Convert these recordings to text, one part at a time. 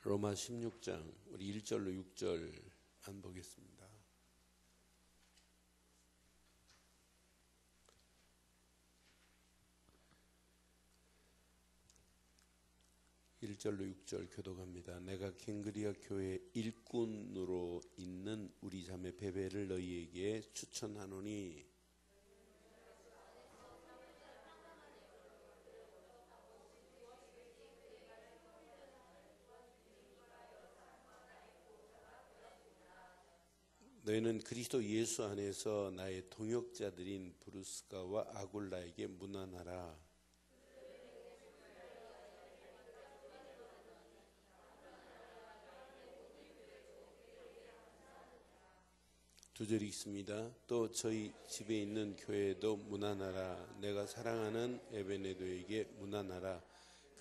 로마 16장 우리 1절로 6절만 보겠습니다. (1절로 6절) 교독합니다. 내가 ken그리아 교회 일꾼으로 있는 우리 자매 베베를 너희에게 추천하노니 너희는 그리스도 예수 안에서 나의 동역자들인 브루스가와 아굴라에게 문안하라. 두 절 읽습니다. 또 저희 집에 있는 교회에도 문안하라. 내가 사랑하는 에베네도에게 문안하라.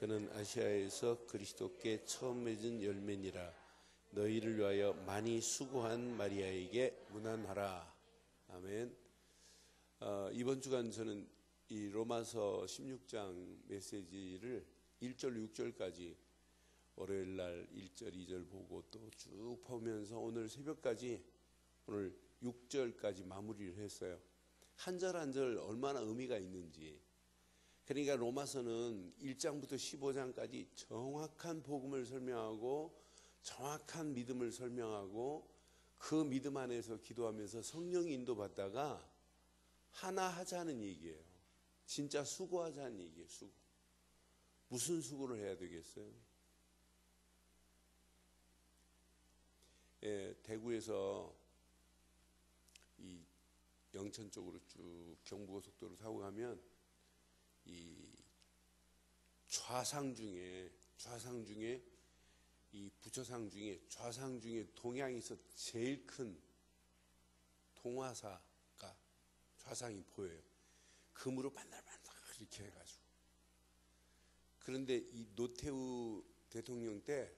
그는 아시아에서 그리스도께 처음 맺은 열매니라. 너희를 위하여 많이 수고한 마리아에게 문안하라. 아멘. 이번 주간 저는 이 로마서 16장 메시지를 1절 6절까지 월요일 날 1절 2절 보고 또 쭉 보면서 오늘 새벽까지 오늘 6절까지 마무리를 했어요. 한 절 한 절 얼마나 의미가 있는지. 그러니까 로마서는 1장부터 15장까지 정확한 복음을 설명하고 정확한 믿음을 설명하고 그 믿음 안에서 기도하면서 성령이 인도받다가 하나 하자는 얘기예요. 진짜 수고하자는 얘기예요. 수고. 무슨 수고를 해야 되겠어요? 대구에서 이 영천 쪽으로 쭉 경부고속도로 타고 가면 이 좌상 중에 이 부처상 중에 좌상 중에 동양에서 제일 큰 동화사가 좌상이 보여요. 금으로 반달반달 이렇게 해가지고. 그런데 이 노태우 대통령 때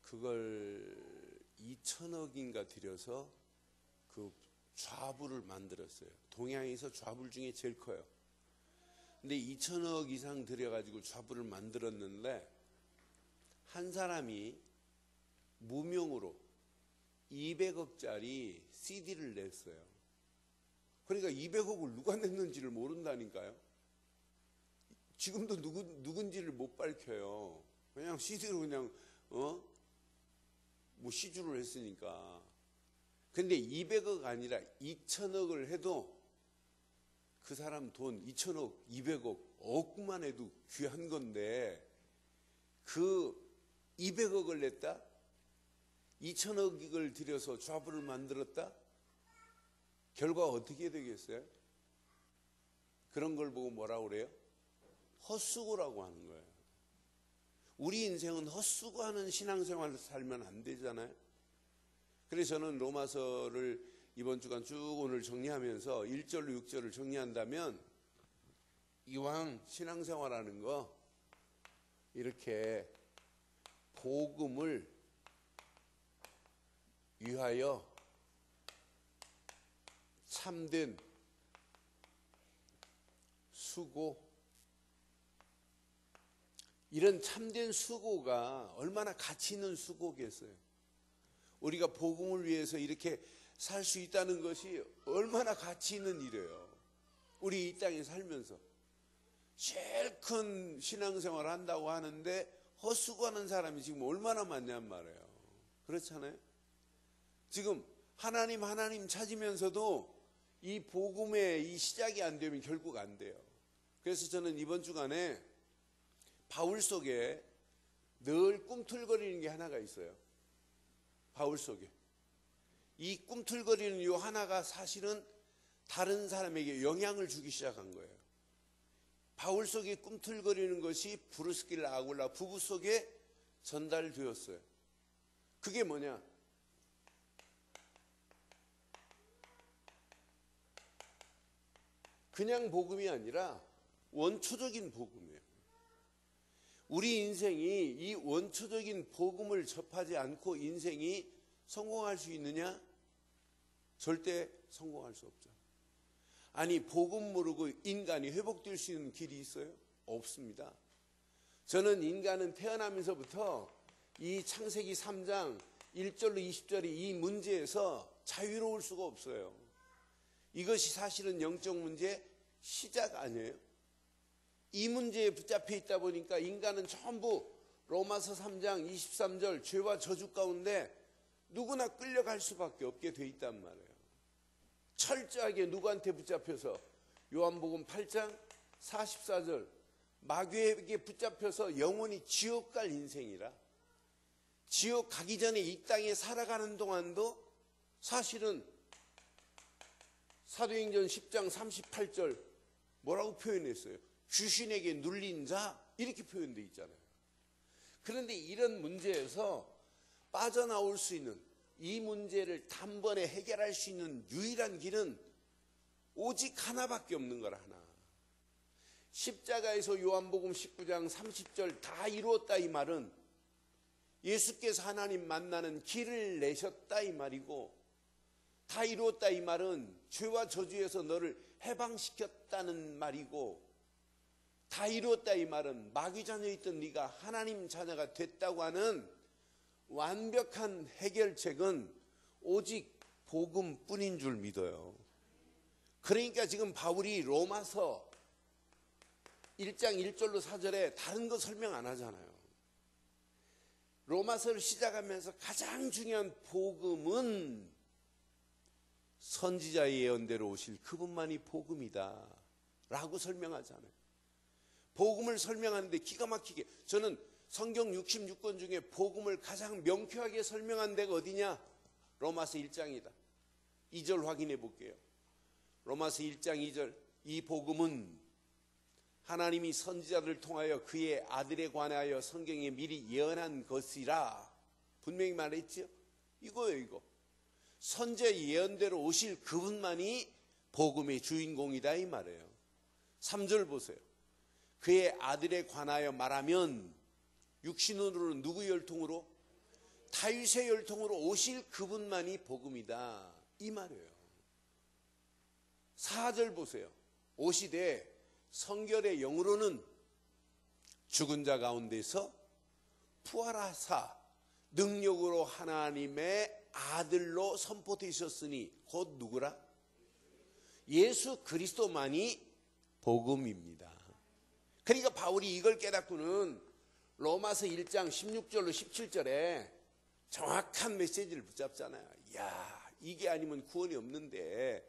그걸 2천억인가 들여서 그 좌불을 만들었어요. 동양에서 좌불 중에 제일 커요. 근데 2천억 이상 들여가지고 좌불을 만들었는데 한 사람이 무명으로 200억짜리 CD를 냈어요. 그러니까 200억을 누가 냈는지를 모른다니까요. 지금도 누군지를 못 밝혀요. 그냥 CD로 그냥 뭐 시주를 했으니까. 근데 200억 아니라 2천억을 해도 그 사람 돈 2천억, 200억, 억만 해도 귀한 건데 그 200억을 냈다? 2천억을 들여서 좌불을 만들었다? 결과가 어떻게 되겠어요? 그런 걸 보고 뭐라고 그래요? 헛수고라고 하는 거예요. 우리 인생은 헛수고하는 신앙생활을 살면 안 되잖아요. 그래서 저는 로마서를 이번 주간 쭉 오늘 정리하면서 1절로 6절을 정리한다면 이왕 신앙생활하는 거 이렇게 복음을 위하여 참된 수고, 이런 참된 수고가 얼마나 가치 있는 수고겠어요. 우리가 복음을 위해서 이렇게 살 수 있다는 것이 얼마나 가치 있는 일이에요. 우리 이 땅에 살면서 제일 큰 신앙생활을 한다고 하는데 헛수고하는 사람이 지금 얼마나 많냔 말이에요. 그렇잖아요. 지금 하나님 찾으면서도 이 복음의 이 시작이 안 되면 결국 안 돼요. 그래서 저는 이번 주간에 바울 속에 늘 꿈틀거리는 게 하나가 있어요. 바울 속에 이 꿈틀거리는 요 하나가 사실은 다른 사람에게 영향을 주기 시작한 거예요. 바울 속에 꿈틀거리는 것이 브루스길라 아굴라 부부 속에 전달되었어요. 그게 뭐냐? 그냥 복음이 아니라 원초적인 복음이에요. 우리 인생이 이 원초적인 복음을 접하지 않고 인생이 성공할 수 있느냐? 절대 성공할 수 없죠. 아니, 복음 모르고 인간이 회복될 수 있는 길이 있어요? 없습니다. 저는 인간은 태어나면서부터 이 창세기 3장 1절로 20절이 이 문제에서 자유로울 수가 없어요. 이것이 사실은 영적 문제의 시작 아니에요. 이 문제에 붙잡혀 있다 보니까 인간은 전부 로마서 3장 23절 죄와 저주 가운데 누구나 끌려갈 수밖에 없게 돼 있단 말이에요. 철저하게 누구한테 붙잡혀서 요한복음 8장 44절 마귀에게 붙잡혀서 영원히 지옥 갈 인생이라, 지옥 가기 전에 이 땅에 살아가는 동안도 사실은 사도행전 10장 38절 뭐라고 표현했어요? 귀신에게 눌린 자, 이렇게 표현되어 있잖아요. 그런데 이런 문제에서 빠져나올 수 있는, 이 문제를 단번에 해결할 수 있는 유일한 길은 오직 하나밖에 없는 거라. 하나. 십자가에서 요한복음 19장 30절 다 이루었다 이 말은 예수께서 하나님 만나는 길을 내셨다 이 말이고, 다 이루었다 이 말은 죄와 저주에서 너를 해방시켰다는 말이고, 다 이루었다 이 말은 마귀 자녀였던 네가 하나님 자녀가 됐다고 하는 완벽한 해결책은 오직 복음뿐인 줄 믿어요. 그러니까 지금 바울이 로마서 1장 1절로 4절에 다른 거 설명 안 하잖아요. 로마서를 시작하면서 가장 중요한 복음은 선지자의 예언대로 오실 그분만이 복음이다 라고 설명하잖아요. 복음을 설명하는데 기가 막히게, 저는 성경 66권 중에 복음을 가장 명쾌하게 설명한 데가 어디냐? 로마서 1장이다. 2절 확인해 볼게요. 로마서 1장 2절, 이 복음은 하나님이 선지자를 통하여 그의 아들에 관하여 성경에 미리 예언한 것이라 분명히 말했죠. 이거예요, 이거. 선지자 예언대로 오실 그분만이 복음의 주인공이다 이 말이에요. 3절 보세요. 그의 아들에 관하여 말하면 육신으로 누구 혈통으로? 다윗의 혈통으로 오실 그분만이 복음이다 이 말이에요. 4절 보세요. 오시되 성결의 영으로는 죽은 자 가운데서 부활하사 능력으로 하나님의 아들로 선포되셨으니 곧 누구라? 예수 그리스도만이 복음입니다. 그러니까 바울이 이걸 깨닫고는 로마서 1장 16절로 17절에 정확한 메시지를 붙잡잖아요. 이야, 이게 아니면 구원이 없는데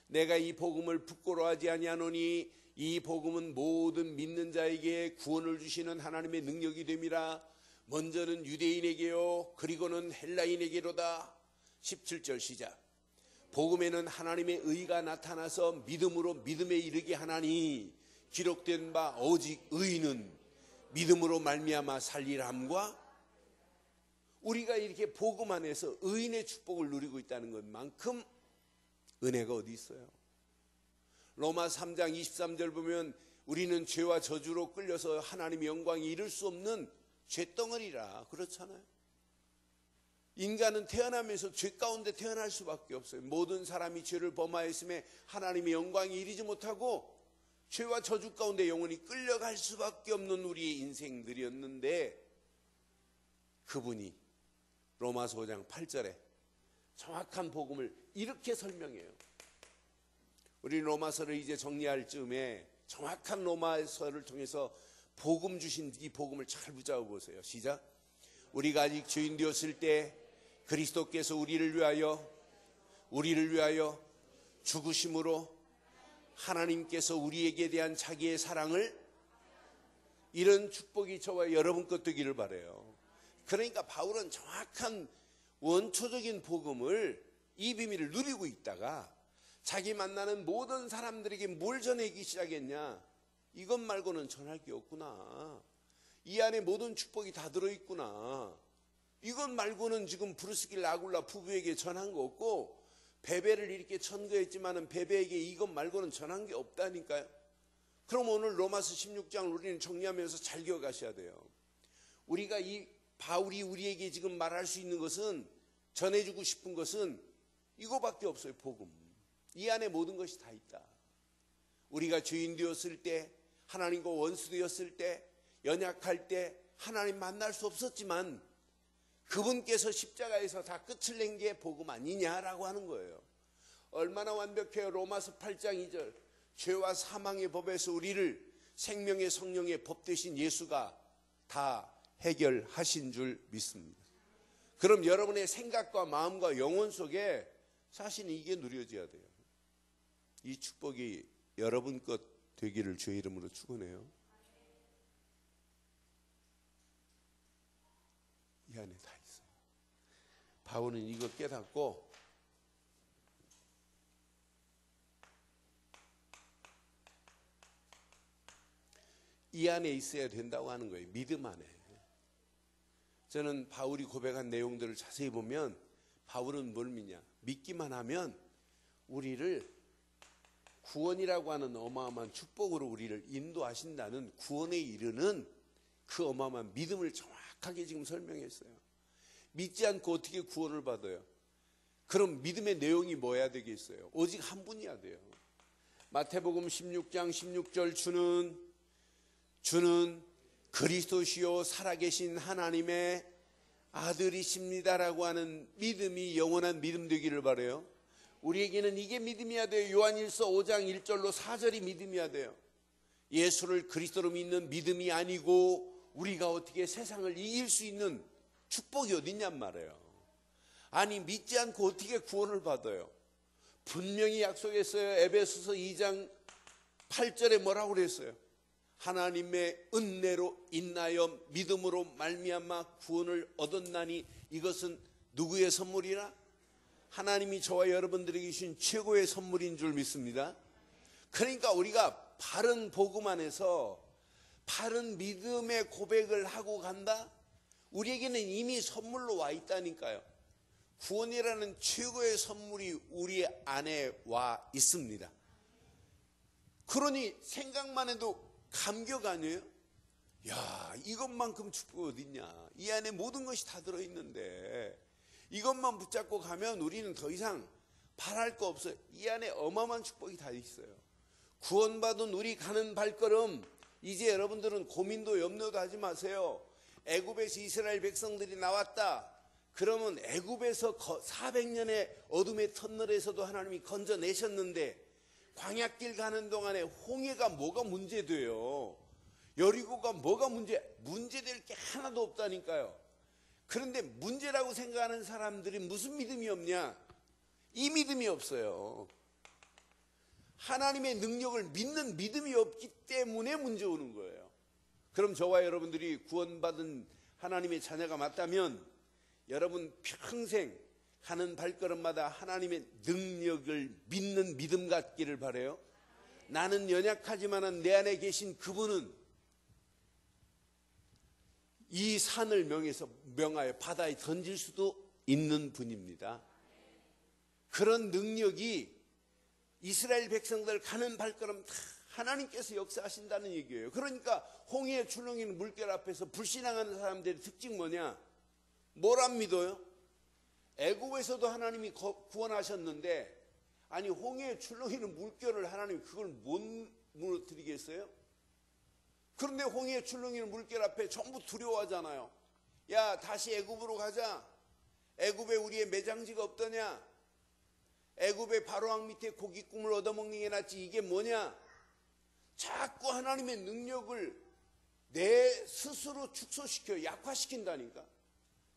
내가 이 복음을 부끄러워하지 아니하노니 이 복음은 모든 믿는 자에게 구원을 주시는 하나님의 능력이 됨이라. 먼저는 유대인에게요 그리고는 헬라인에게로다. 17절 시작. 복음에는 하나님의 의가 나타나서 믿음으로 믿음에 이르게 하나니 기록된 바 오직 의인은 믿음으로 말미암아 살리람과, 우리가 이렇게 복음 안에서 의인의 축복을 누리고 있다는 것만큼 은혜가 어디 있어요? 로마 3장 23절 보면 우리는 죄와 저주로 끌려서 하나님의 영광에 이를 수 없는 죄덩어리라 그렇잖아요. 인간은 태어나면서 죄 가운데 태어날 수밖에 없어요. 모든 사람이 죄를 범하였음에 하나님의 영광에 이르지 못하고 죄와 저주 가운데 영원히 끌려갈 수밖에 없는 우리의 인생들이었는데, 그분이 로마서 5장 8절에 정확한 복음을 이렇게 설명해요. 우리 로마서를 이제 정리할 즈음에 정확한 로마서를 통해서 복음 주신 이 복음을 잘 붙잡아 보세요. 시작. 우리가 아직 죄인 되었을 때 그리스도께서 우리를 위하여 죽으심으로 하나님께서 우리에게 대한 자기의 사랑을, 이런 축복이 저와 여러분 것 되기를 바라요. 그러니까 바울은 정확한 원초적인 복음을, 이 비밀을 누리고 있다가 자기 만나는 모든 사람들에게 뭘 전하기 시작했냐? 이것 말고는 전할 게 없구나. 이 안에 모든 축복이 다 들어있구나. 이것 말고는 지금 브루스길 아굴라 부부에게 전한 거 없고, 베베를 이렇게 천거했지만은 베베에게 이것 말고는 전한 게 없다니까요. 그럼 오늘 로마서 16장을 우리는 정리하면서 잘 기억하셔야 돼요. 우리가 이 바울이 우리에게 지금 말할 수 있는 것은, 전해주고 싶은 것은 이거밖에 없어요. 복음. 이 안에 모든 것이 다 있다. 우리가 죄인 되었을 때, 하나님과 원수 되었을 때, 연약할 때 하나님 만날 수 없었지만 그분께서 십자가에서 다 끝을 낸 게 복음 아니냐라고 하는 거예요. 얼마나 완벽해요. 로마서 8장 2절. 죄와 사망의 법에서 우리를 생명의 성령의 법 되신 예수가 다 해결하신 줄 믿습니다. 그럼 여러분의 생각과 마음과 영혼 속에 사실 이게 누려져야 돼요. 이 축복이 여러분 것 되기를 주의 이름으로 축원해요. 이 안에 다 있어요. 바울은 이거 깨닫고 이 안에 있어야 된다고 하는 거예요. 믿음 안에. 저는 바울이 고백한 내용들을 자세히 보면 바울은 뭘 믿냐? 믿기만 하면 우리를 구원이라고 하는 어마어마한 축복으로 우리를 인도하신다는 구원에 이르는 그 어마어마한 믿음을 정확하게 지금 설명했어요. 믿지 않고 어떻게 구원을 받아요? 그럼 믿음의 내용이 뭐야 되겠어요? 오직 한 분이야 돼요. 마태복음 16장 16절 주는 그리스도시요 살아계신 하나님의 아들이십니다라고 하는 믿음이 영원한 믿음 되기를 바라요. 우리에게는 이게 믿음이야 돼요. 요한일서 5장 1절로 4절이 믿음이야 돼요. 예수를 그리스도로 믿는 믿음이 아니고 우리가 어떻게 세상을 이길 수 있는 축복이 어딨냔 말이에요. 아니 믿지 않고 어떻게 구원을 받아요? 분명히 약속했어요. 에베소서 2장 8절에 뭐라고 그랬어요? 하나님의 은혜로 인하여 믿음으로 말미암아 구원을 얻었나니 이것은 누구의 선물이라? 하나님이 저와 여러분들에게 주신 최고의 선물인 줄 믿습니다. 그러니까 우리가 바른 복음 안에서 바른 믿음의 고백을 하고 간다? 우리에게는 이미 선물로 와 있다니까요. 구원이라는 최고의 선물이 우리 안에 와 있습니다. 그러니 생각만 해도 감격 아니에요? 야, 이것만큼 축복이 어딨냐? 이 안에 모든 것이 다 들어있는데 이것만 붙잡고 가면 우리는 더 이상 바랄 거 없어요. 이 안에 어마어마한 축복이 다 있어요. 구원받은 우리 가는 발걸음, 이제 여러분들은 고민도 염려도 하지 마세요. 애굽에서 이스라엘 백성들이 나왔다. 그러면 애굽에서 400년의 어둠의 터널에서도 하나님이 건져내셨는데 광야길 가는 동안에 홍해가 뭐가 문제돼요? 여리고가 뭐가 문제될 게 하나도 없다니까요. 그런데 문제라고 생각하는 사람들이 무슨 믿음이 없냐? 이 믿음이 없어요. 하나님의 능력을 믿는 믿음이 없기 때문에 문제 오는 거예요. 그럼 저와 여러분들이 구원받은 하나님의 자녀가 맞다면 여러분 평생 가는 발걸음마다 하나님의 능력을 믿는 믿음 갖기를 바라요. 나는 연약하지만 내 안에 계신 그분은 이 산을 명하여 바다에 던질 수도 있는 분입니다. 그런 능력이 이스라엘 백성들 가는 발걸음 다 하나님께서 역사하신다는 얘기예요. 그러니까 홍해에 출렁이는 물결 앞에서 불신앙하는 사람들의 특징 뭐냐? 뭘 안 믿어요? 애굽에서도 하나님이 구원하셨는데 아니 홍해에 출렁이는 물결을 하나님이 그걸 못 무너뜨리겠어요? 그런데 홍해에 출렁이는 물결 앞에 전부 두려워하잖아요. 야, 다시 애굽으로 가자. 애굽에 우리의 매장지가 없더냐? 애굽의 바로왕 밑에 고깃국물 얻어먹는 게 낫지 이게 뭐냐? 자꾸 하나님의 능력을 내 스스로 축소시켜 약화시킨다니까.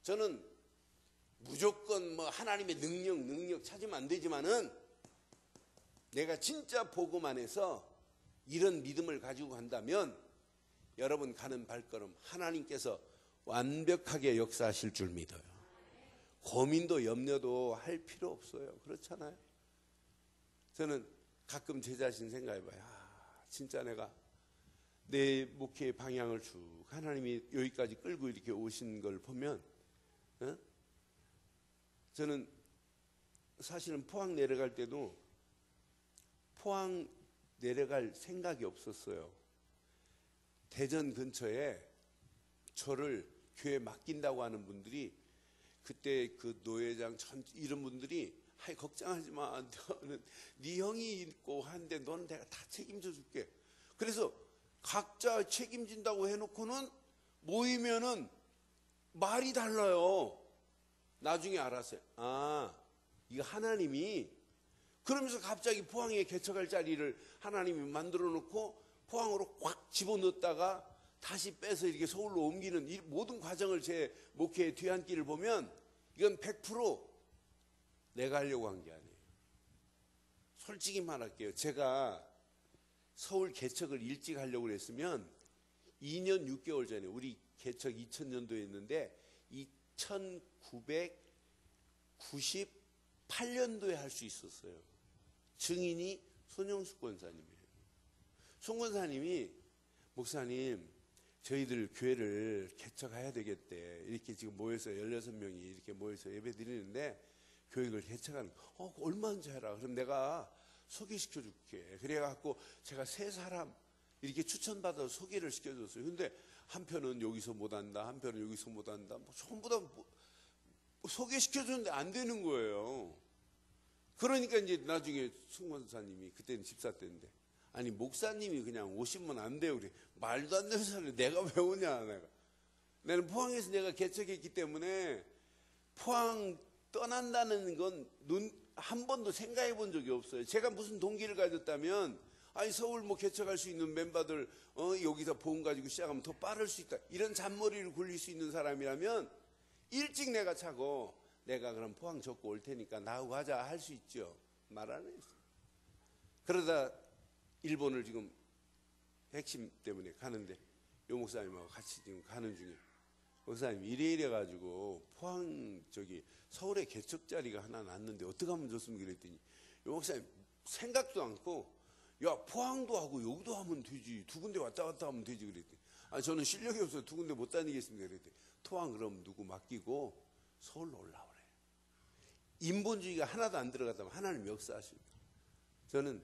저는 무조건 하나님의 능력 찾으면 안 되지만은 내가 진짜 복음 안에서 이런 믿음을 가지고 간다면 여러분 가는 발걸음 하나님께서 완벽하게 역사하실 줄 믿어요. 고민도 염려도 할 필요 없어요. 그렇잖아요. 저는 가끔 제 자신 생각해봐요. 진짜 내가 내 목회의 방향을 쭉 하나님이 여기까지 끌고 이렇게 오신 걸 보면 저는 사실은 포항 내려갈 때도 포항 내려갈 생각이 없었어요. 대전 근처에 저를 교회 맡긴다고 하는 분들이 그때 그 노회장 이런 분들이 걱정하지 마. 너는 네 형이 있고 하는데 너는 내가 다 책임져 줄게. 그래서 각자 책임진다고 해놓고는 모이면은 말이 달라요. 나중에 알았어요. 아, 이거 하나님이, 그러면서 갑자기 포항에 개척할 자리를 하나님이 만들어 놓고 포항으로 꽉 집어넣었다가 다시 빼서 이렇게 서울로 옮기는 이 모든 과정을 제 목회의 뒤안길을 보면 이건 100% 내가 하려고 한 게 아니에요. 솔직히 말할게요. 제가 서울 개척을 일찍 하려고 했으면 2년 6개월 전에, 우리 개척 2000년도에 했는데 1998년도에 할 수 있었어요. 증인이 손영숙 권사님이에요. 손 권사님이 목사님 저희들 교회를 개척해야 되겠대. 이렇게 지금 모여서 16명이 이렇게 모여서 예배 드리는데 교회를 개척하는 얼마인지 해라. 그럼 내가 소개시켜 줄게. 그래갖고 제가 3사람 이렇게 추천받아서 소개를 시켜줬어요. 근데 한편은 여기서 못한다, 한편은 여기서 못한다, 전부 다 소개시켜주는데 안 되는 거예요. 그러니까 이제 나중에 승권사님이, 그때는 집사 때인데, 아니 목사님이 그냥 오시면 안 돼요. 그래. 말도 안 되는 사람을 내가 왜 오냐. 나는 포항에서 내가 개척했기 때문에 포항 떠난다는 건 한 번도 생각해 본 적이 없어요. 제가 무슨 동기를 가졌다면, 아니 서울 뭐 개척할 수 있는 멤버들 여기서 보험 가지고 시작하면 더 빠를 수 있다, 이런 잔머리를 굴릴 수 있는 사람이라면 일찍 내가 차고 내가 그럼 포항 접고 올 테니까 나하고 하자 할 수 있죠. 말 안 했어요. 그러다 일본을 지금 핵심 때문에 가는데 요 목사님하고 같이 지금 가는 중에, 목사님 이래 가지고 포항 서울에 개척 자리가 하나 났는데 어떻게 하면 좋습니까? 그랬더니 요 목사님 생각도 않고, 야 포항도 하고 여기도 하면 되지, 2군데 왔다 갔다 하면 되지. 그랬더니 아 저는 실력이 없어서 2군데 못 다니겠습니다. 그랬더니 포항 그럼 누구 맡기고 서울로 올라오래. 인본주의가 하나도 안 들어갔다면 하나님 역사하십니다. 저는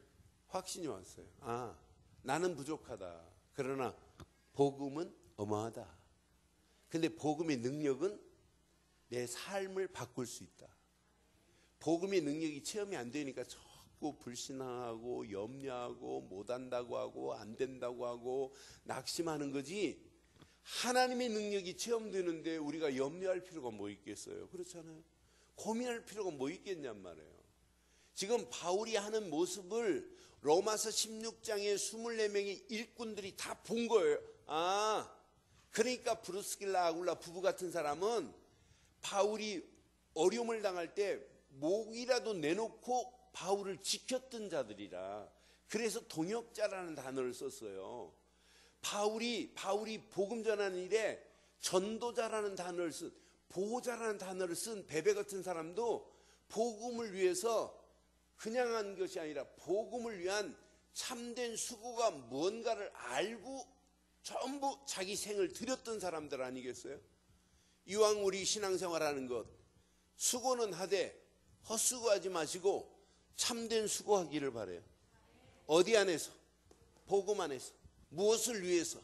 확신이 왔어요. 아, 나는 부족하다. 그러나 복음은 어마하다. 근데 복음의 능력은 내 삶을 바꿀 수 있다. 복음의 능력이 체험이 안 되니까 자꾸 불신하고 염려하고 못한다고 하고 안 된다고 하고 낙심하는 거지, 하나님의 능력이 체험되는데 우리가 염려할 필요가 뭐 있겠어요? 그렇잖아요. 고민할 필요가 뭐 있겠냔 말이에요. 지금 바울이 하는 모습을 로마서 16장의 24명의 일꾼들이 다 본 거예요. 아, 그러니까 브루스길라 아굴라 부부 같은 사람은 바울이 어려움을 당할 때 목이라도 내놓고 바울을 지켰던 자들이라, 그래서 동역자라는 단어를 썼어요. 바울이 복음 전하는 일에 전도자라는 단어를 쓴, 보호자라는 단어를 쓴 베베 같은 사람도 복음을 위해서 그냥 한 것이 아니라 복음을 위한 참된 수고가 뭔가를 알고 전부 자기 생을 드렸던 사람들 아니겠어요? 이왕 우리 신앙생활하는 것, 수고는 하되 헛수고하지 마시고 참된 수고하기를 바라요. 어디 안에서? 복음 안에서. 무엇을 위해서?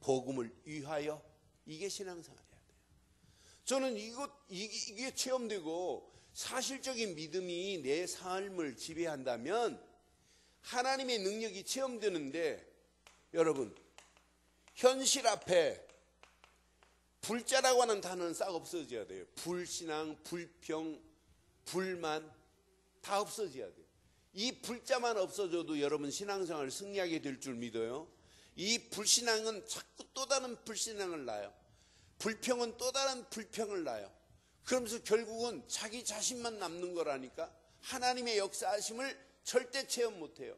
복음을 위하여. 이게 신앙생활이야 돼요. 저는 이게 체험되고 사실적인 믿음이 내 삶을 지배한다면 하나님의 능력이 체험되는데, 여러분 현실 앞에 불자라고 하는 단어는 싹 없어져야 돼요. 불신앙, 불평, 불만 다 없어져야 돼요. 이 불자만 없어져도 여러분 신앙생활을 승리하게 될 줄 믿어요. 이 불신앙은 자꾸 또 다른 불신앙을 낳아요. 불평은 또 다른 불평을 낳아요. 그러면서 결국은 자기 자신만 남는 거라니까. 하나님의 역사하심을 절대 체험 못해요.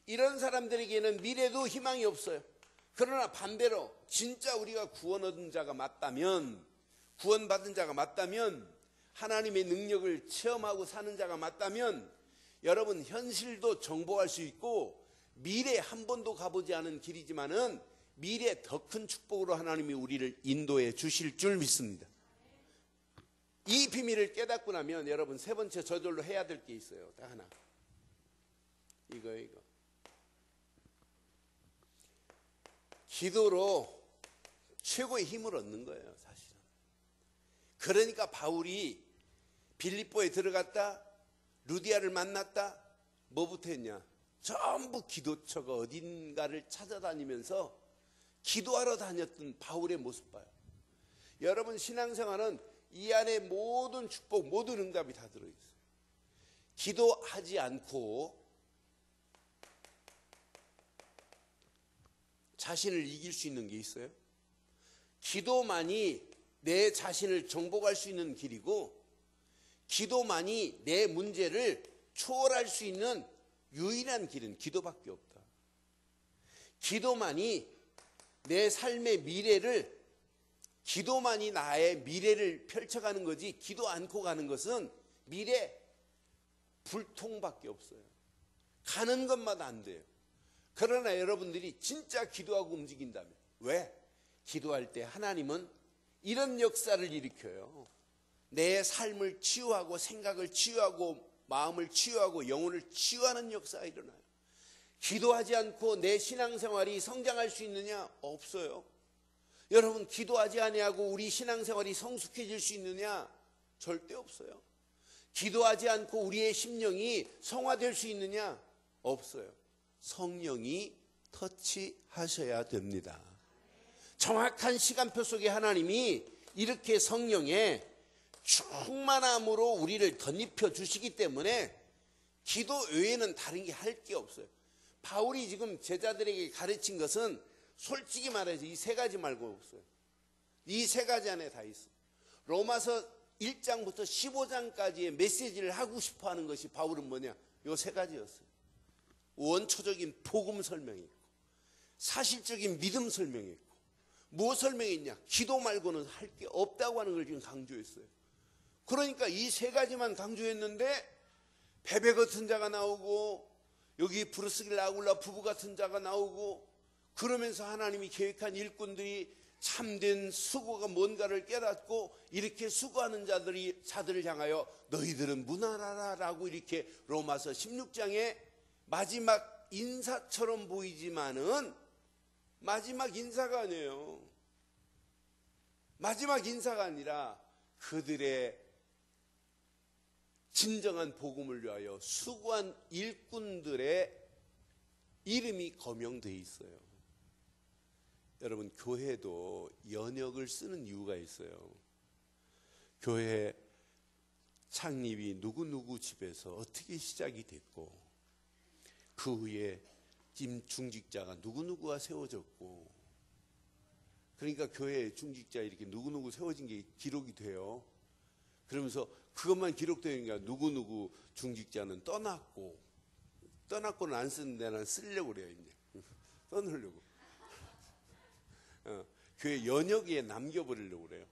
이런 사람들에게는 미래도 희망이 없어요. 그러나 반대로 진짜 우리가 구원 얻은 자가 맞다면, 구원받은 자가 맞다면, 하나님의 능력을 체험하고 사는 자가 맞다면 여러분 현실도 정복할 수 있고, 미래 한 번도 가보지 않은 길이지만은 미래 더 큰 축복으로 하나님이 우리를 인도해 주실 줄 믿습니다. 이 비밀을 깨닫고 나면 여러분 세 번째 저절로 해야 될 게 있어요. 딱 하나. 이거. 기도로 최고의 힘을 얻는 거예요, 사실은. 그러니까 바울이 빌립보에 들어갔다, 루디아를 만났다, 뭐부터 했냐? 전부 기도처가 어딘가를 찾아다니면서 기도하러 다녔던 바울의 모습 봐요. 여러분 신앙생활은 이 안에 모든 축복, 모든 응답이 다 들어있어요. 기도하지 않고 자신을 이길 수 있는 게 있어요? 기도만이 내 자신을 정복할 수 있는 길이고, 기도만이 내 문제를 초월할 수 있는 유일한 길은 기도밖에 없다. 기도만이 내 삶의 미래를, 기도만이 나의 미래를 펼쳐가는 거지, 기도 않고 가는 것은 미래 불통밖에 없어요. 가는 것마다 안 돼요. 그러나 여러분들이 진짜 기도하고 움직인다면, 왜? 기도할 때 하나님은 이런 역사를 일으켜요. 내 삶을 치유하고, 생각을 치유하고, 마음을 치유하고, 영혼을 치유하는 역사가 일어나요. 기도하지 않고 내 신앙생활이 성장할 수 있느냐? 없어요. 여러분, 기도하지 아니하고 우리 신앙생활이 성숙해질 수 있느냐? 절대 없어요. 기도하지 않고 우리의 심령이 성화될 수 있느냐? 없어요. 성령이 터치하셔야 됩니다. 정확한 시간표 속에 하나님이 이렇게 성령의 충만함으로 우리를 덧입혀 주시기 때문에 기도 외에는 다른 게 할 게 없어요. 바울이 지금 제자들에게 가르친 것은 솔직히 말해서 이 세 가지 말고 없어요. 이 세 가지 안에 다 있어요. 로마서 1장부터 15장까지의 메시지를 하고 싶어 하는 것이 바울은 뭐냐? 이 세 가지였어요. 원초적인 복음 설명이 있고, 사실적인 믿음 설명이 있고, 무엇 설명이 있냐? 기도 말고는 할 게 없다고 하는 걸 지금 강조했어요. 그러니까 이 세 가지만 강조했는데 베베 같은 자가 나오고, 여기 브루스길 아굴라 부부 같은 자가 나오고, 그러면서 하나님이 계획한 일꾼들이 참된 수고가 뭔가를 깨닫고, 이렇게 수고하는 자들을 향하여 너희들은 무난하라 라고 이렇게 로마서 16장에 마지막 인사처럼 보이지만은 마지막 인사가 아니에요. 마지막 인사가 아니라 그들의 진정한 복음을 위하여 수고한 일꾼들의 이름이 거명되어 있어요. 여러분, 교회도 연역을 쓰는 이유가 있어요. 교회 창립이 누구누구 집에서 어떻게 시작이 됐고, 그 후에 김 중직자가 누구누구가 세워졌고, 그러니까 교회 중직자 이렇게 누구누구 세워진 게 기록이 돼요. 그러면서 그것만 기록되는 게 아니라 누구누구 중직자는 떠났고는 안 쓰는데 난 쓰려고 그래요. 이제 떠나려고. 교회 연역에 남겨버리려고 그래요.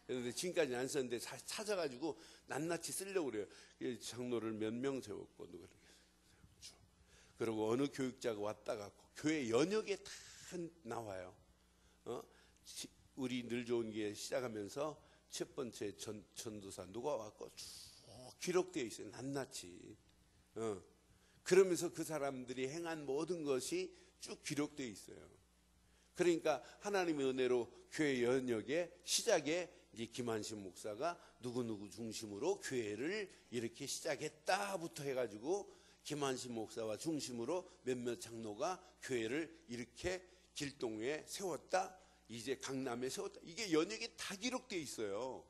그런데 지금까지 안 썼는데 찾아가지고 낱낱이 쓰려고 그래요. 장로를 몇 명 세웠고, 누가 그리고 어느 교육자가 왔다가 교회 연역에 다 나와요. 우리 늘 좋은 게 시작하면서 첫 번째 전도사 누가 왔고 쭉 기록되어 있어요. 낱낱이. 그러면서 그 사람들이 행한 모든 것이 쭉 기록되어 있어요. 그러니까 하나님의 은혜로 교회 연역의 시작에 이제 김한신 목사가 누구누구 중심으로 교회를 이렇게 시작했다부터 해가지고 김한신 목사와 중심으로 몇몇 장로가 교회를 이렇게 길동에 세웠다, 이제 강남에 세웠다. 이게 연역에 다 기록되어 있어요.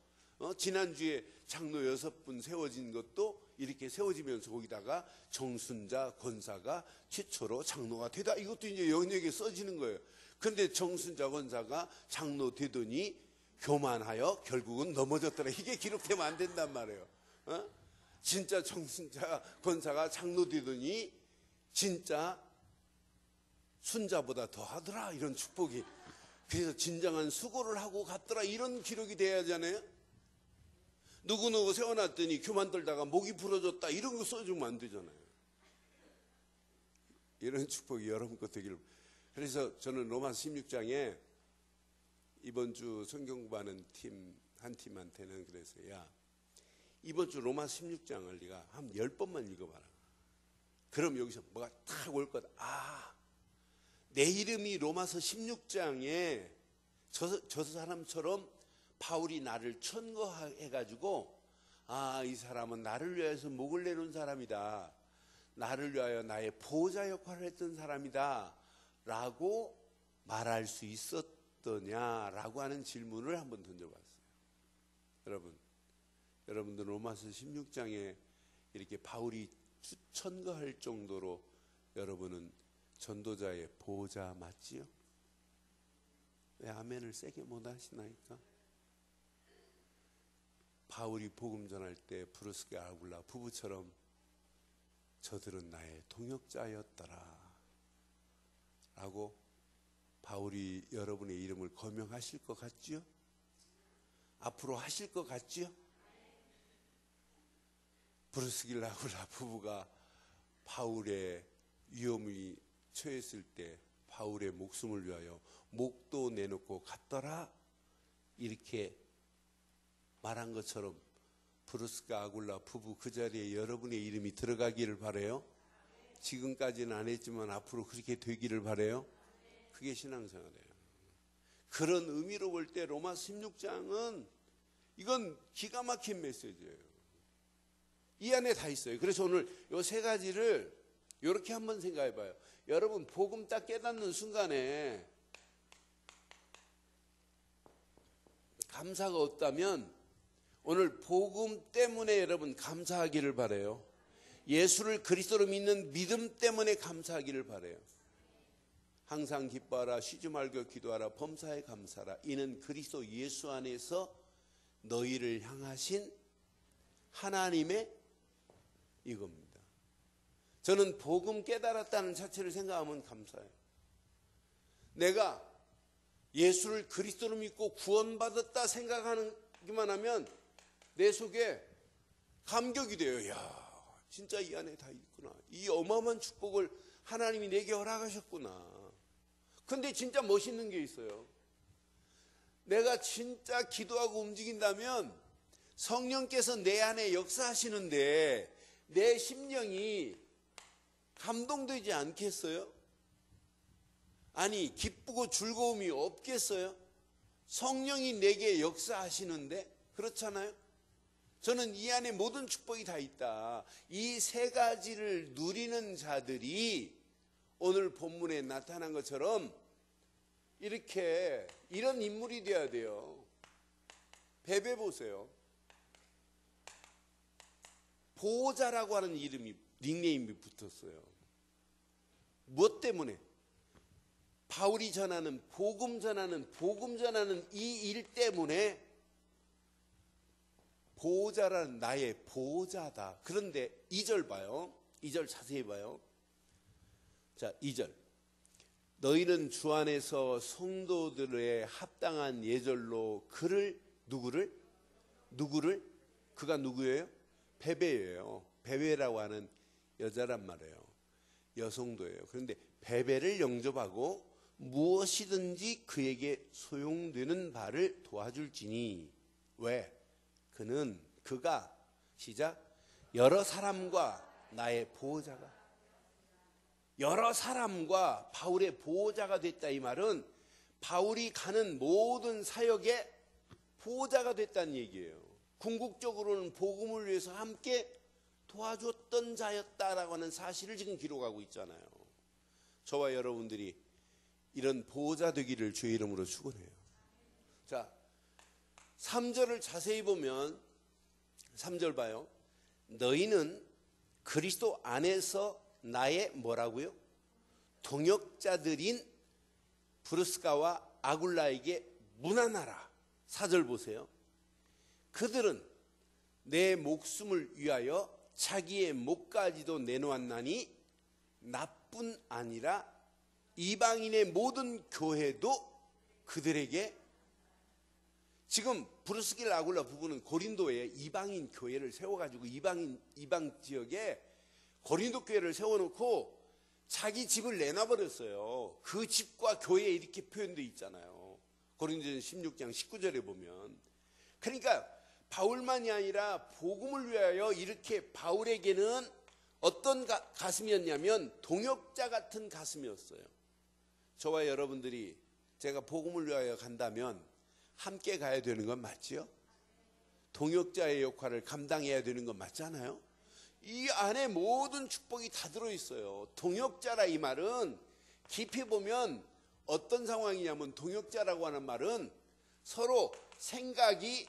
지난주에 장로 6분 세워진 것도 이렇게 세워지면서 거기다가 정순자 권사가 최초로 장로가 되다. 이것도 이제 연역에 써지는 거예요. 그런데 정순자 권사가 장로 되더니 교만하여 결국은 넘어졌더라. 이게 기록되면 안 된단 말이에요. 진짜 정순자 권사가 장로 되더니 진짜 순자보다 더 하더라. 이런 축복이. 그래서 진정한 수고를 하고 갔더라. 이런 기록이 돼야 하잖아요. 누구누구 세워놨더니 교만 떨다가 목이 부러졌다. 이런 거 써주면 안 되잖아요. 이런 축복이 여러분 것 되기를. 그래서 저는 로마서 16장에 이번 주 성경 공부하는 한 팀한테는 그랬어요. 야, 이번 주 로마서 16장을 네가 한 10번만 읽어봐라. 그럼 여기서 뭐가 탁 올 거다. 내 이름이 로마서 16장에 저 사람처럼 바울이 나를 천거해가지고, 이 사람은 나를 위해서 목을 내놓은 사람이다. 나를 위하여 나의 보호자 역할을 했던 사람이다. 라고 말할 수 있었더냐라고 하는 질문을 한번 던져봤어요. 여러분들 로마서 16장에 이렇게 바울이 추천거할 정도로 여러분은 전도자의 보호자 맞지요? 왜 아멘을 세게 못 하시나이까? 바울이 복음 전할 때 브루스가 아굴라 부부처럼 저들은 나의 동역자였더라 라고 바울이 여러분의 이름을 거명하실 것 같지요? 앞으로 하실 것 같지요? 브루스길 아굴라 부부가 바울의 위험이 처했을 때 바울의 목숨을 위하여 목도 내놓고 갔더라 이렇게 말한 것처럼 브루스가 아굴라 부부 그 자리에 여러분의 이름이 들어가기를 바라요. 지금까지는 안 했지만 앞으로 그렇게 되기를 바라요. 그게 신앙생활이에요. 그런 의미로 볼 때 로마 16장은 이건 기가 막힌 메시지예요. 이 안에 다 있어요. 그래서 오늘 이 세 가지를 이렇게 한번 생각해 봐요. 여러분 복음 딱 깨닫는 순간에 감사가 없다면 오늘 복음 때문에 여러분 감사하기를 바라요. 예수를 그리스도로 믿는 믿음 때문에 감사하기를 바라요. 항상 기뻐하라, 쉬지 말고 기도하라, 범사에 감사하라. 이는 그리스도 예수 안에서 너희를 향하신 하나님의 이겁니다. 저는 복음 깨달았다는 자체를 생각하면 감사해요. 내가 예수를 그리스도로 믿고 구원받았다 생각하기만 하면 내 속에 감격이 돼요. 야, 진짜 이 안에 다 있구나. 이 어마어마한 축복을 하나님이 내게 허락하셨구나. 근데 진짜 멋있는 게 있어요. 내가 진짜 기도하고 움직인다면 성령께서 내 안에 역사하시는데 내 심령이 감동되지 않겠어요? 아니 기쁘고 즐거움이 없겠어요? 성령이 내게 역사하시는데 그렇잖아요? 저는 이 안에 모든 축복이 다 있다. 이 세 가지를 누리는 자들이 오늘 본문에 나타난 것처럼 이렇게 이런 인물이 되어야 돼요. 베베 보세요. 보호자라고 하는 이름이 닉네임이 붙었어요. 무엇 때문에? 바울이 전하는 복음 전하는 이 일 때문에 보호자라는 나의 보호자다. 그런데 2절 봐요. 2절 자세히 봐요. 자, 2절. 너희는 주 안에서 성도들의 합당한 예절로 그를 누구를? 그가 누구예요? 베베예요. 베베라고 하는 여자란 말이에요. 여성도예요. 그런데 베베를 영접하고 무엇이든지 그에게 소용되는 바를 도와줄지니. 왜? 그가 시작 여러 사람과 나의 보호자가 여러 사람과 바울의 보호자가 됐다. 이 말은 바울이 가는 모든 사역의 보호자가 됐다는 얘기예요. 궁극적으로는 복음을 위해서 함께 도와줬던 자였다라고 하는 사실을 지금 기록하고 있잖아요. 저와 여러분들이 이런 보호자 되기를 주의 이름으로 축원해요. 자, 3절을 자세히 보면 3절 봐요. 너희는 그리스도 안에서 나의 뭐라고요? 동역자들인 브루스가와 아굴라에게 문안하라. 4절 보세요. 그들은 내 목숨을 위하여 자기의 목까지도 내놓았나니 나뿐 아니라 이방인의 모든 교회도 그들에게 지금 브루스길 아굴라 부부는 고린도에 이방인 교회를 세워가지고 이방 지역에 고린도 교회를 세워놓고 자기 집을 내놔버렸어요. 그 집과 교회에 이렇게 표현되어 있잖아요. 고린도전 16장 19절에 보면. 그러니까 바울만이 아니라 복음을 위하여 이렇게 바울에게는 어떤 가슴이었냐면 동역자 같은 가슴이었어요. 저와 여러분들이 제가 복음을 위하여 간다면 함께 가야 되는 건 맞지요? 동역자의 역할을 감당해야 되는 건 맞잖아요? 이 안에 모든 축복이 다 들어있어요. 동역자라 이 말은 깊이 보면 어떤 상황이냐면 동역자라고 하는 말은 서로 생각이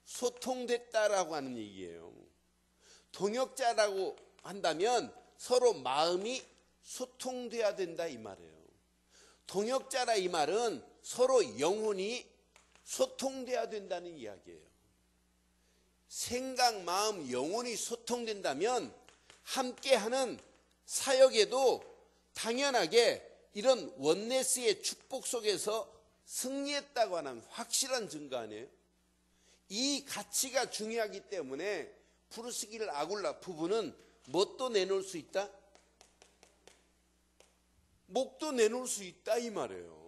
소통됐다라고 하는 얘기예요. 동역자라고 한다면 서로 마음이 소통돼야 된다 이 말이에요. 동역자라 이 말은 서로 영혼이 소통돼야 된다는 이야기예요. 생각, 마음, 영혼이 소통된다면 함께하는 사역에도 당연하게 이런 원네스의 축복 속에서 승리했다고 하는 확실한 증거 아니에요? 이 가치가 중요하기 때문에 프루스길 아굴라 부부는 뭣도 내놓을 수 있다? 목도 내놓을 수 있다 이 말이에요.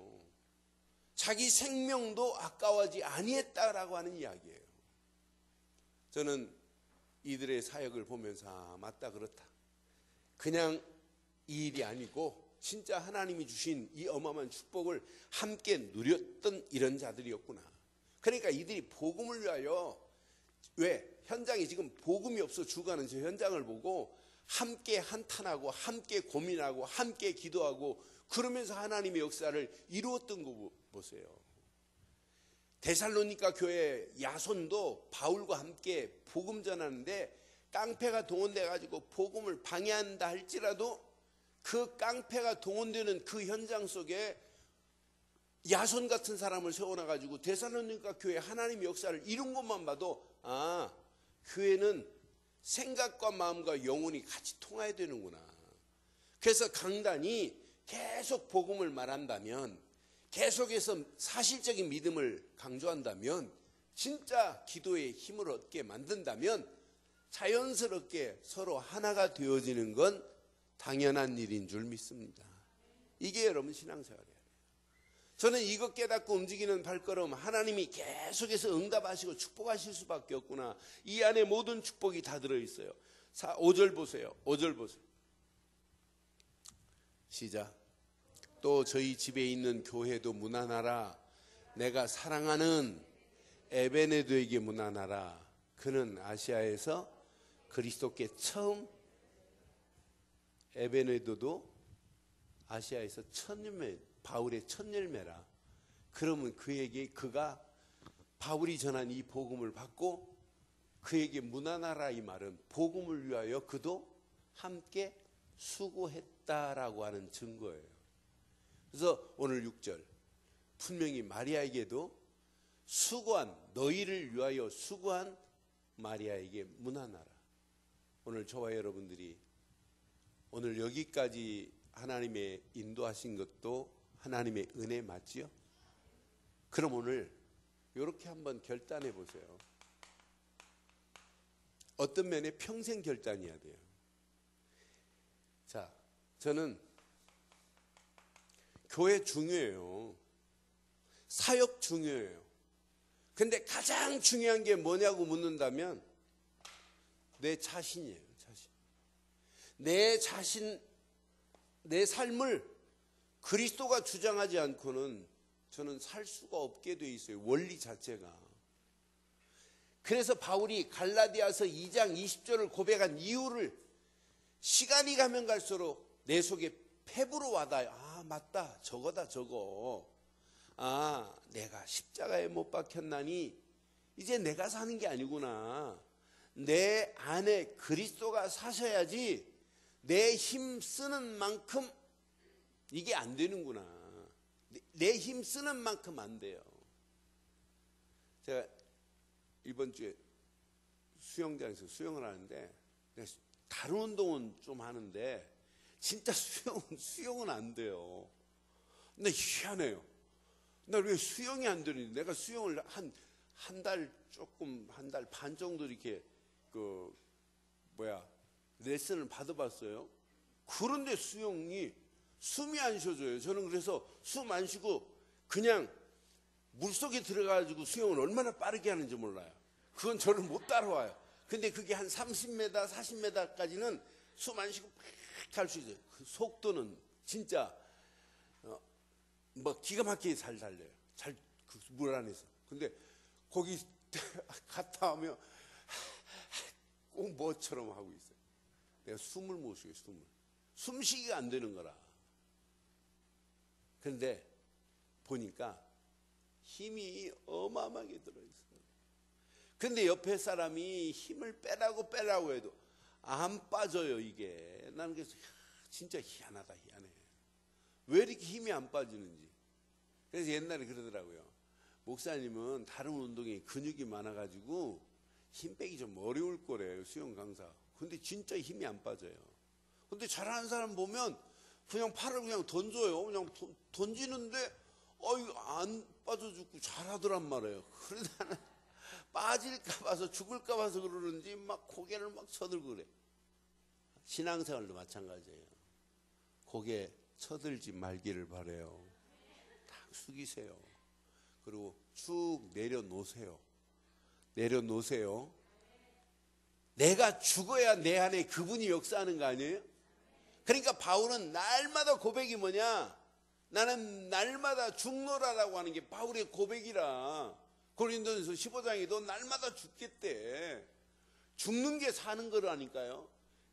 자기 생명도 아까워하지 아니했다라고 하는 이야기예요. 저는 이들의 사역을 보면서 맞다 그렇다. 그냥 이 일이 아니고 진짜 하나님이 주신 이 어마어마한 축복을 함께 누렸던 이런 자들이었구나. 그러니까 이들이 복음을 위하여 왜? 현장에 지금 복음이 없어 죽어가는 저 현장을 보고 함께 한탄하고 함께 고민하고 함께 기도하고 그러면서 하나님의 역사를 이루었던 거 보세요. 데살로니가 교회 야손도 바울과 함께 복음 전하는데 깡패가 동원돼 가지고 복음을 방해한다 할지라도 그 깡패가 동원되는 그 현장 속에 야손 같은 사람을 세워놔 가지고 데살로니가 교회 하나님의 역사를 이룬 것만 봐도 아, 교회는 생각과 마음과 영혼이 같이 통해야 되는구나. 그래서 강단이 계속 복음을 말한다면, 계속해서 사실적인 믿음을 강조한다면, 진짜 기도의 힘을 얻게 만든다면 자연스럽게 서로 하나가 되어지는 건 당연한 일인 줄 믿습니다. 이게 여러분 신앙생활이에요. 저는 이것 깨닫고 움직이는 발걸음, 하나님이 계속해서 응답하시고 축복하실 수밖에 없구나. 이 안에 모든 축복이 다 들어있어요. 5절 보세요. 5절 보세요. 시작. 또 저희 집에 있는 교회도 문안하라. 내가 사랑하는 에베네도에게 문안하라. 그는 아시아에서 그리스도께 처음, 에베네도도 아시아에서 첫 열매, 바울의 첫 열매라. 그러면 그가 바울이 전한 이 복음을 받고 그에게 문안하라 이 말은 복음을 위하여 그도 함께 수고했다라고 하는 증거예요. 그래서 오늘 6절 분명히 마리아에게도 수고한, 너희를 위하여 수고한 마리아에게 문안하라. 오늘 저와 여러분들이 오늘 여기까지 하나님의 인도하신 것도 하나님의 은혜 맞지요? 그럼 오늘 이렇게 한번 결단해 보세요. 어떤 면에 평생 결단해야 돼요. 자, 저는 교회 중요해요. 사역 중요해요. 근데 가장 중요한 게 뭐냐고 묻는다면 내 자신이에요. 내 삶을 그리스도가 주장하지 않고는 저는 살 수가 없게 돼 있어요. 원리 자체가. 그래서 바울이 갈라디아서 2장 20절을 고백한 이유를 시간이 가면 갈수록 내 속에 패부로 와닿아요. 아, 맞다. 저거다, 저거. 아, 내가 십자가에 못 박혔나니 이제 내가 사는 게 아니구나. 내 안에 그리스도가 사셔야지 내 힘 쓰는 만큼 이게 안 되는구나. 내 힘 쓰는 만큼 안 돼요. 제가 이번 주에 수영장에서 수영을 하는데 다른 운동은 좀 하는데 진짜 수영은 안 돼요. 근데 희한해요. 나 왜 수영이 안 되는지. 내가 수영을 한 달 반 정도 이렇게 레슨을 받아봤어요. 그런데 숨이 안 쉬어져요. 저는 그래서 숨 안 쉬고 그냥 물속에 들어가가지고 수영을 얼마나 빠르게 하는지 몰라요. 그건 저를 못 따라와요. 근데 그게 한 30m, 40m까지는 숨 안 쉬고 팍 할 수 있어요. 그 속도는 진짜 기가 막히게 잘 달려요. 그 물 안에서. 근데 거기 갔다 오면 꼭 뭐처럼 하고 있어요. 내가 숨을 못 쉬어요. 숨쉬기가 안 되는 거라. 그런데 보니까 힘이 어마어마하게 들어있어요. 근데 옆에 사람이 힘을 빼라고 해도 안 빠져요, 이게. 나는 그래서 진짜 희한하다, 희한해. 왜 이렇게 힘이 안 빠지는지. 그래서 옛날에 그러더라고요. 목사님은 다른 운동에 근육이 많아가지고 힘 빼기 좀 어려울 거래요, 수영 강사. 근데 진짜 힘이 안 빠져요. 근데 잘하는 사람 보면 그냥 팔을 그냥 던져요. 그냥 던지는데 이거 안 빠져 죽고 잘하더란 말이에요. 그러다 나는 빠질까 봐서 죽을까 봐서 그러는지 막 고개를 막 쳐들고 그래. 신앙생활도 마찬가지예요. 고개 쳐들지 말기를 바라요. 딱 숙이세요. 그리고 쭉 내려놓으세요. 내려놓으세요. 내가 죽어야 내 안에 그분이 역사하는 거 아니에요? 그러니까 바울은 날마다 고백이 뭐냐? 나는 날마다 죽노라라고 하는 게 바울의 고백이라. 고린도전서 15장에도 날마다 죽겠대. 죽는 게 사는 거라니까요.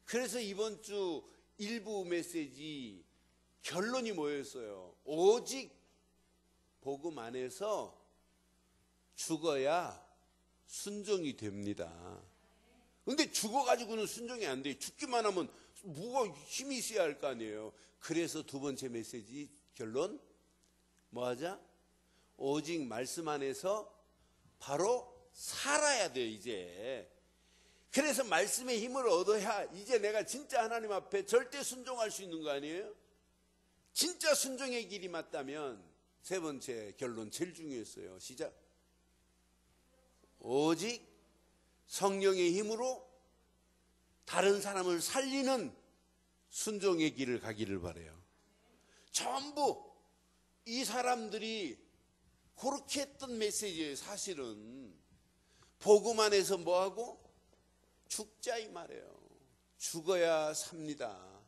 그래서 이번 주 일부 메시지 결론이 뭐였어요? 오직 복음 안에서 죽어야 순종이 됩니다. 근데 죽어가지고는 순종이 안 돼. 죽기만 하면 뭐가 힘이 있어야 할 거 아니에요. 그래서 두 번째 메시지 결론 뭐 하자? 오직 말씀 안에서 바로 살아야 돼요, 이제. 그래서 말씀의 힘을 얻어야 이제 내가 진짜 하나님 앞에 절대 순종할 수 있는 거 아니에요? 진짜 순종의 길이 맞다면 세 번째 결론 제일 중요했어요. 시작. 오직 성령의 힘으로 다른 사람을 살리는 순종의 길을 가기를 바라요. 전부 이 사람들이 그렇게 했던 메시지예요. 사실은 복음 안에서 뭐하고? 죽자 이 말이에요. 죽어야 삽니다.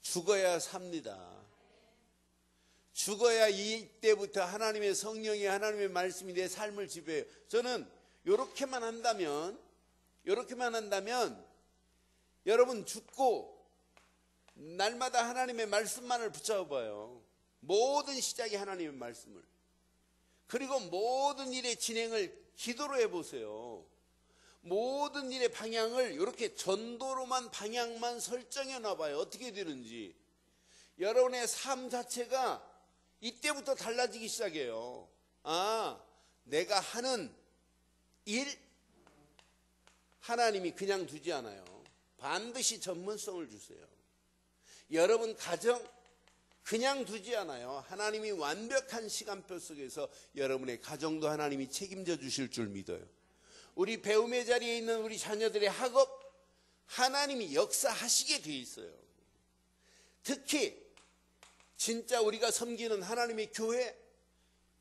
죽어야 삽니다. 죽어야 이때부터 하나님의 성령이 하나님의 말씀이 내 삶을 지배해요. 저는 이렇게만 한다면 여러분 죽고 날마다 하나님의 말씀만을 붙잡아봐요. 모든 시작이 하나님의 말씀을. 그리고 모든 일의 진행을 기도로 해보세요. 모든 일의 방향을 이렇게 전도로만 방향만 설정해 놔봐요. 어떻게 되는지. 여러분의 삶 자체가 이때부터 달라지기 시작해요. 내가 하는 일 하나님이 그냥 두지 않아요. 반드시 전문성을 주세요. 여러분 가정 그냥 두지 않아요. 하나님이 완벽한 시간표 속에서 여러분의 가정도 하나님이 책임져 주실 줄 믿어요. 우리 배움의 자리에 있는 우리 자녀들의 학업 하나님이 역사하시게 돼 있어요. 특히 진짜 우리가 섬기는 하나님의 교회,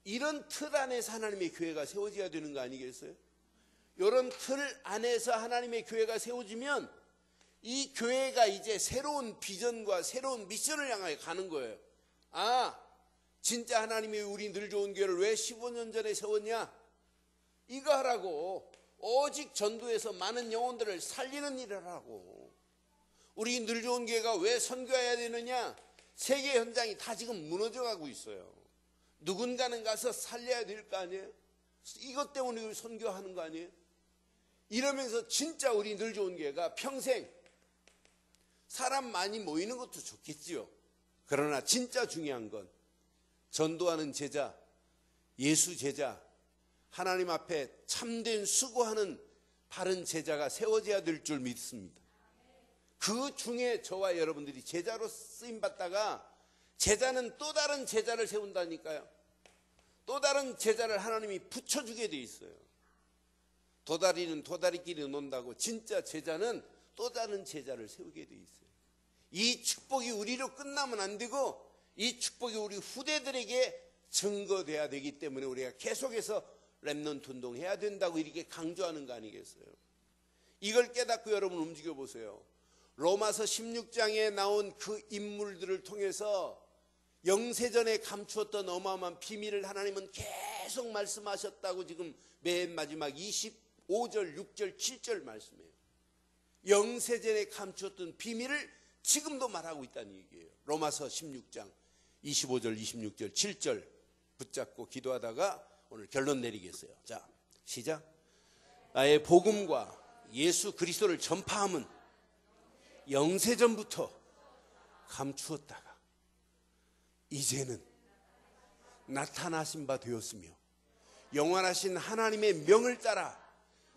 이런 틀 안에서 하나님의 교회가 세워져야 되는 거 아니겠어요? 이런 틀 안에서 하나님의 교회가 세워지면 이 교회가 이제 새로운 비전과 새로운 미션을 향하여 가는 거예요. 진짜 하나님이 우리 늘 좋은 교회를 왜 15년 전에 세웠냐? 이거 하라고. 오직 전도해서 많은 영혼들을 살리는 일을 하라고. 우리 늘 좋은 교회가 왜 선교해야 되느냐? 세계 현장이 다 지금 무너져가고 있어요. 누군가는 가서 살려야 될 거 아니에요? 이것 때문에 선교하는 거 아니에요? 이러면서 진짜 우리 늘 좋은 교회가 평생 사람 많이 모이는 것도 좋겠지요. 그러나 진짜 중요한 건 전도하는 제자, 예수 제자, 하나님 앞에 참된 수고하는 바른 제자가 세워져야 될 줄 믿습니다. 그 중에 저와 여러분들이 제자로 쓰임받다가 제자는 또 다른 제자를 세운다니까요. 또 다른 제자를 하나님이 붙여주게 돼 있어요. 도다리는 도다리끼리 논다고 진짜 제자는 또 다른 제자를 세우게 돼 있어요. 이 축복이 우리로 끝나면 안 되고 이 축복이 우리 후대들에게 증거돼야 되기 때문에 우리가 계속해서 렘넌트 운동해야 된다고 이렇게 강조하는 거 아니겠어요? 이걸 깨닫고 여러분 움직여 보세요. 로마서 16장에 나온 그 인물들을 통해서 영세전에 감추었던 어마어마한 비밀을 하나님은 계속 말씀하셨다고 지금 맨 마지막 25절, 6절, 7절 말씀해요. 영세전에 감추었던 비밀을 지금도 말하고 있다는 얘기예요. 로마서 16장 25절, 26절, 7절 붙잡고 기도하다가 오늘 결론 내리겠어요. 자, 시작. 나의 복음과 예수 그리스도를 전파함은 영세전부터 감추었다가 이제는 나타나신 바 되었으며 영원하신 하나님의 명을 따라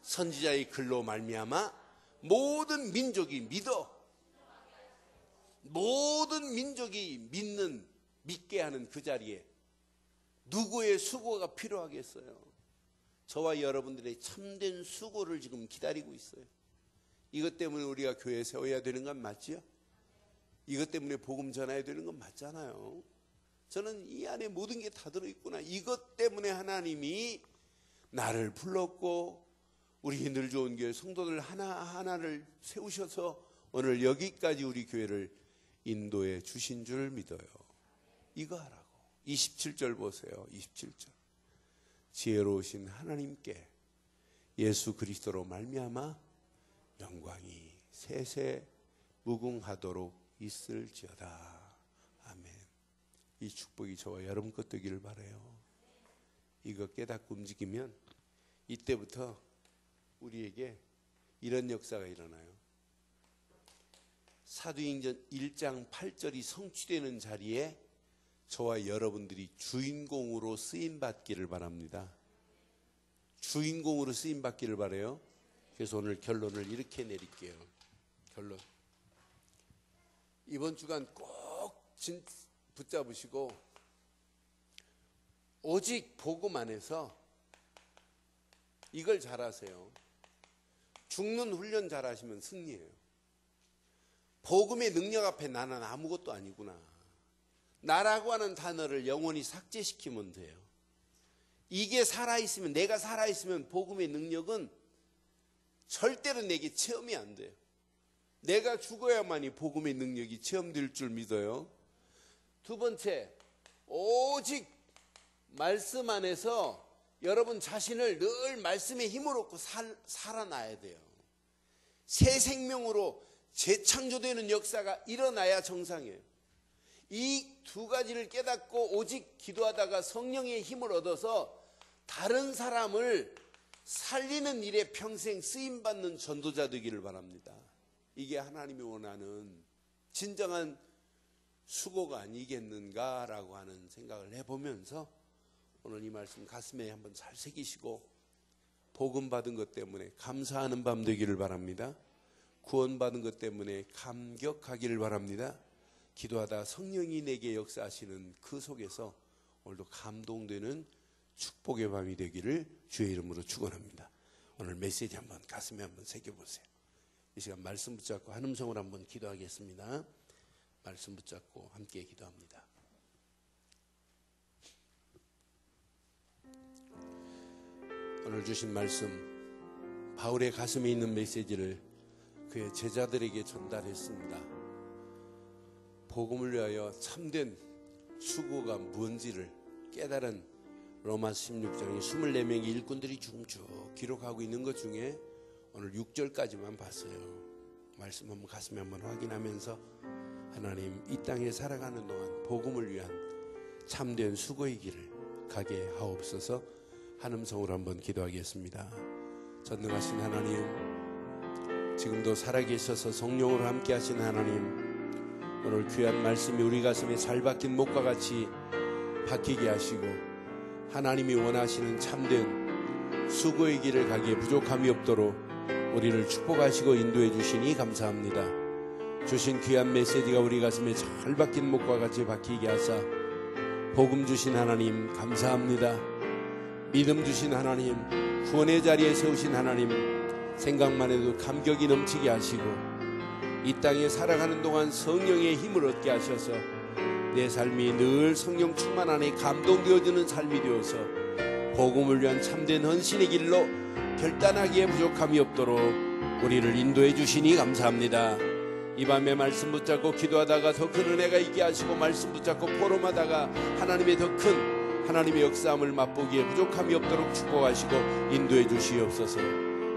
선지자의 글로 말미암아 모든 민족이 믿게 하는 그 자리에 누구의 수고가 필요하겠어요? 저와 여러분들의 참된 수고를 지금 기다리고 있어요. 이것 때문에 우리가 교회 세워야 되는 건 맞지요? 이것 때문에 복음 전해야 되는 건 맞잖아요. 저는 이 안에 모든 게 다 들어있구나. 이것 때문에 하나님이 나를 불렀고 우리 늘 좋은 교회 성도들 하나하나를 세우셔서 오늘 여기까지 우리 교회를 인도해 주신 줄 믿어요. 이거 하라고. 27절 보세요. 27절. 지혜로우신 하나님께 예수 그리스도로 말미암아 영광이 세세 무궁하도록 있을지어다. 아멘. 이 축복이 저와 여러분 것 되기를 바라요. 이거 깨닫고 움직이면 이때부터 우리에게 이런 역사가 일어나요. 사도행전 1장 8절이 성취되는 자리에 저와 여러분들이 주인공으로 쓰임받기를 바랍니다. 주인공으로 쓰임받기를 바라요. 그래서 오늘 결론을 이렇게 내릴게요. 결론. 이번 주간 꼭 붙잡으시고 오직 복음 안에서 이걸 잘하세요. 죽는 훈련 잘하시면 승리해요. 복음의 능력 앞에 나는 아무것도 아니구나. 나라고 하는 단어를 영원히 삭제시키면 돼요. 이게 살아있으면, 내가 살아있으면 복음의 능력은 절대로 내게 체험이 안 돼요. 내가 죽어야만이 복음의 능력이 체험될 줄 믿어요. 두 번째, 오직 말씀 안에서 여러분 자신을 늘 말씀의 힘을 얻고 살아나야 돼요. 새 생명으로 재창조되는 역사가 일어나야 정상이에요. 이 두 가지를 깨닫고 오직 기도하다가 성령의 힘을 얻어서 다른 사람을 살리는 일에 평생 쓰임받는 전도자 되기를 바랍니다. 이게 하나님이 원하는 진정한 수고가 아니겠는가라고 하는 생각을 해보면서 오늘 이 말씀 가슴에 한번 잘 새기시고 복음 받은 것 때문에 감사하는 밤 되기를 바랍니다. 구원받은 것 때문에 감격하기를 바랍니다. 기도하다 성령이 내게 역사하시는 그 속에서 오늘도 감동되는 축복의 밤이 되기를 주의 이름으로 축원합니다. 오늘 메시지 한번 가슴에 한번 새겨보세요. 이 시간 말씀 붙잡고 한음성으로 한번 기도하겠습니다. 말씀 붙잡고 함께 기도합니다. 오늘 주신 말씀, 바울의 가슴에 있는 메시지를 그의 제자들에게 전달했습니다. 복음을 위하여 참된 수고가 뭔지를 깨달은 로마 16장의 24명의 일꾼들이 쭉쭉 기록하고 있는 것 중에 오늘 6절까지만 봤어요. 말씀 한번 가슴에 한번 확인하면서 하나님, 이 땅에 살아가는 동안 복음을 위한 참된 수고의 길을 가게 하옵소서. 한음성으로 한번 기도하겠습니다. 전능하신 하나님, 지금도 살아계셔서 성령으로 함께 하신 하나님, 오늘 귀한 말씀이 우리 가슴에 잘 박힌 목과 같이 박히게 하시고 하나님이 원하시는 참된 수고의 길을 가기에 부족함이 없도록 우리를 축복하시고 인도해 주시니 감사합니다. 주신 귀한 메시지가 우리 가슴에 잘 박힌 목과 같이 박히게 하사 복음 주신 하나님 감사합니다. 믿음 주신 하나님, 구원의 자리에 세우신 하나님, 생각만 해도 감격이 넘치게 하시고 이 땅에 살아가는 동안 성령의 힘을 얻게 하셔서 내 삶이 늘 성령 충만 안에 감동되어지는 삶이 되어서 복음을 위한 참된 헌신의 길로 결단하기에 부족함이 없도록 우리를 인도해 주시니 감사합니다. 이 밤에 말씀 붙잡고 기도하다가 더 큰 은혜가 있게 하시고 말씀 붙잡고 포럼하다가 하나님의 더 큰 하나님의 역사함을 맛보기에 부족함이 없도록 축복하시고 인도해 주시옵소서.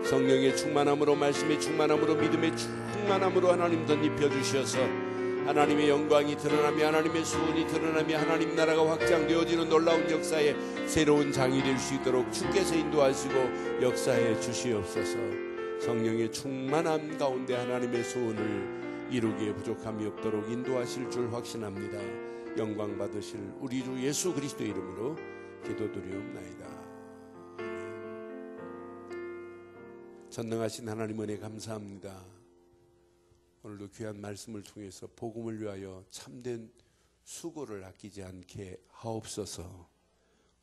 성령의 충만함으로, 말씀의 충만함으로, 믿음의 충만함으로 하나님 덧입혀 주셔서 하나님의 영광이 드러나며 하나님의 수원이 드러나며 하나님 나라가 확장되어지는 놀라운 역사의 새로운 장이 될 수 있도록 주께서 인도하시고 역사해 주시옵소서. 성령의 충만함 가운데 하나님의 소원을 이루기에 부족함이 없도록 인도하실 줄 확신합니다. 영광 받으실 우리 주 예수 그리스도의 이름으로 기도드리옵나이다. 전능하신 하나님 은혜 감사합니다. 오늘도 귀한 말씀을 통해서 복음을 위하여 참된 수고를 아끼지 않게 하옵소서.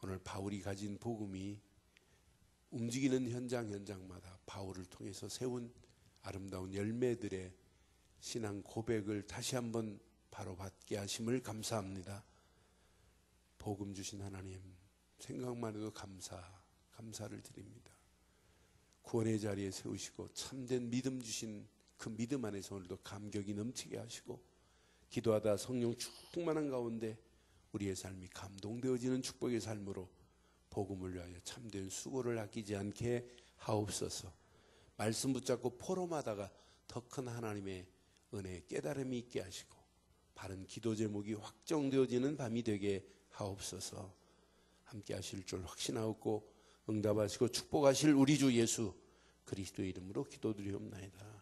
오늘 바울이 가진 복음이 움직이는 현장마다 바울을 통해서 세운 아름다운 열매들의 신앙 고백을 다시 한번 바로 받게 하심을 감사합니다. 복음 주신 하나님, 생각만 해도 감사를 드립니다. 구원의 자리에 세우시고 참된 믿음 주신 그 믿음 안에서 오늘도 감격이 넘치게 하시고 기도하다 성령 충만한 가운데 우리의 삶이 감동되어지는 축복의 삶으로 복음을 위하여 참된 수고를 아끼지 않게 하옵소서. 말씀 붙잡고 포럼하다가 더 큰 하나님의 은혜의 깨달음이 있게 하시고 바른 기도 제목이 확정되어지는 밤이 되게 하옵소서. 함께 하실 줄 확신하옵고 응답하시고 축복하실 우리 주 예수 그리스도의 이름으로 기도드리옵나이다.